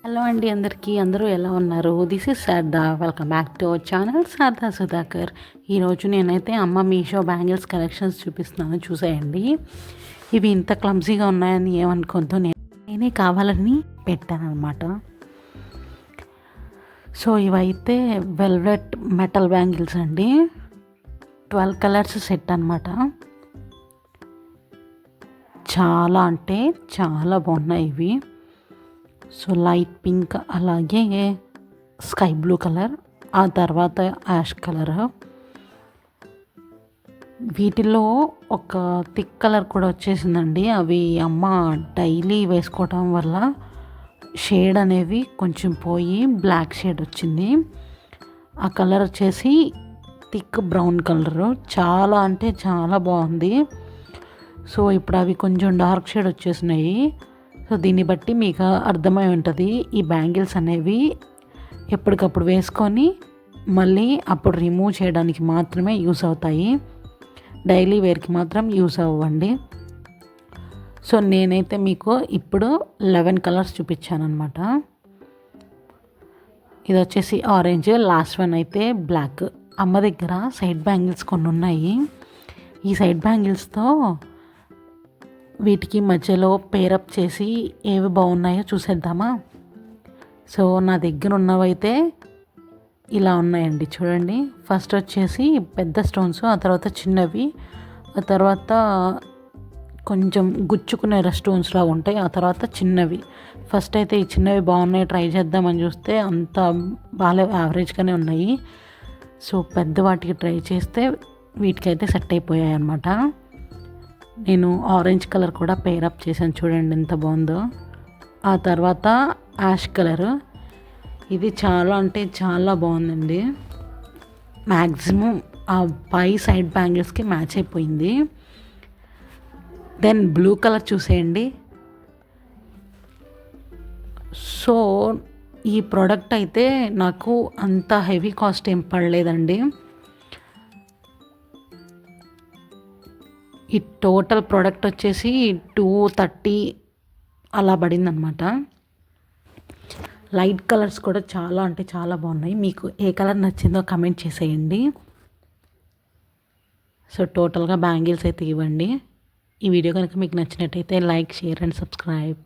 Hello అండి అందరికీ అందరూ ఎలా ఉన్నారు? This is Sharada. Welcome back to our channel Sharada Sudhakar. ఈరోజు నేనైతే అమ్మ మీషో బ్యాంగిల్స్ కలెక్షన్స్ చూపిస్తున్నాను, చూసేయండి. ఇవి ఇంత క్లమ్జీగా ఉన్నాయని ఏమనుకోద్దు, నేనే కావాలని పెట్టాను అనమాట. సో ఇవైతే వెల్వెట్ మెటల్ బ్యాంగిల్స్ అండి, 12 కలర్స్ సెట్ అనమాట. చాలా అంటే చాలా బాగున్నాయి ఇవి. సో లైట్ పింక్, అలాగే స్కై బ్లూ కలర్, ఆ తర్వాత యాష్ కలర్. వీటిలో ఒక థిక్ కలర్ కూడా వచ్చేసిందండి. అవి అమ్మ డైలీ వేసుకోవటం వల్ల షేడ్ అనేవి కొంచెం పోయి బ్లాక్ షేడ్ వచ్చింది. ఆ కలర్ వచ్చేసి థిక్ బ్రౌన్ కలరు. చాలా అంటే చాలా బాగుంది. సో ఇప్పుడు అవి కొంచెం డార్క్ షేడ్ వచ్చేసినాయి. సో దీన్ని బట్టి మీకు అర్థమై ఉంటుంది, ఈ బ్యాంగిల్స్ అనేవి ఎప్పటికప్పుడు వేసుకొని మళ్ళీ అప్పుడు రిమూవ్ చేయడానికి మాత్రమే యూస్ అవుతాయి, డైలీ వేర్కి మాత్రం యూస్ అవ్వండి. సో నేనైతే మీకు ఇప్పుడు 11 కలర్స్ చూపించాను అనమాట. ఇది వచ్చేసి ఆరెంజ్, లాస్ట్ వన్ అయితే బ్లాక్. అమ్మ దగ్గర సైడ్ బ్యాంగిల్స్ కొన్ని ఉన్నాయి. ఈ సైడ్ బ్యాంగిల్స్తో వీటికి మధ్యలో పేరప్ చేసి ఏవి బాగున్నాయో చూసేద్దామా? సో నా దగ్గర ఉన్నవైతే ఇలా ఉన్నాయండి, చూడండి. ఫస్ట్ వచ్చేసి పెద్ద స్టోన్స్, ఆ తర్వాత చిన్నవి, ఆ తర్వాత కొంచెం గుచ్చుకునే స్టోన్స్ లాగా ఉంటాయి, ఆ తర్వాత చిన్నవి. ఫస్ట్ అయితే ఈ చిన్నవి బాగున్నాయి, ట్రై చేద్దామని చూస్తే అంత బాగా యావరేజ్గానే ఉన్నాయి. సో పెద్ద వాటికి ట్రై చేస్తే వీటికైతే సెట్ అయిపోయాయి అన్నమాట. నేను ఆరెంజ్ కలర్ కూడా పేరప్ చేశాను, చూడండి ఎంత బాగుందో. ఆ తర్వాత యాష్ కలరు, ఇది చాలా అంటే చాలా బాగుందండి. మ్యాక్సిమం ఆ పై సైడ్ బ్యాంగిల్స్కి మ్యాచ్ అయిపోయింది. దెన్ బ్లూ కలర్ చూసేయండి. సో ఈ ప్రోడక్ట్ అయితే నాకు అంత హెవీ కాస్ట్ ఏం పడలేదండి. ఈ టోటల్ ప్రోడక్ట్ వచ్చేసి 230 అలా పడిందనమాట. లైట్ కలర్స్ కూడా చాలా అంటే చాలా బాగున్నాయి. మీకు ఏ కలర్ నచ్చిందో కమెంట్ చేసేయండి. సో టోటల్గా బ్యాంగిల్స్ అయితే ఇవ్వండి. ఈ వీడియో కనుక మీకు నచ్చినట్టయితే లైక్, షేర్ అండ్ సబ్స్క్రైబ్.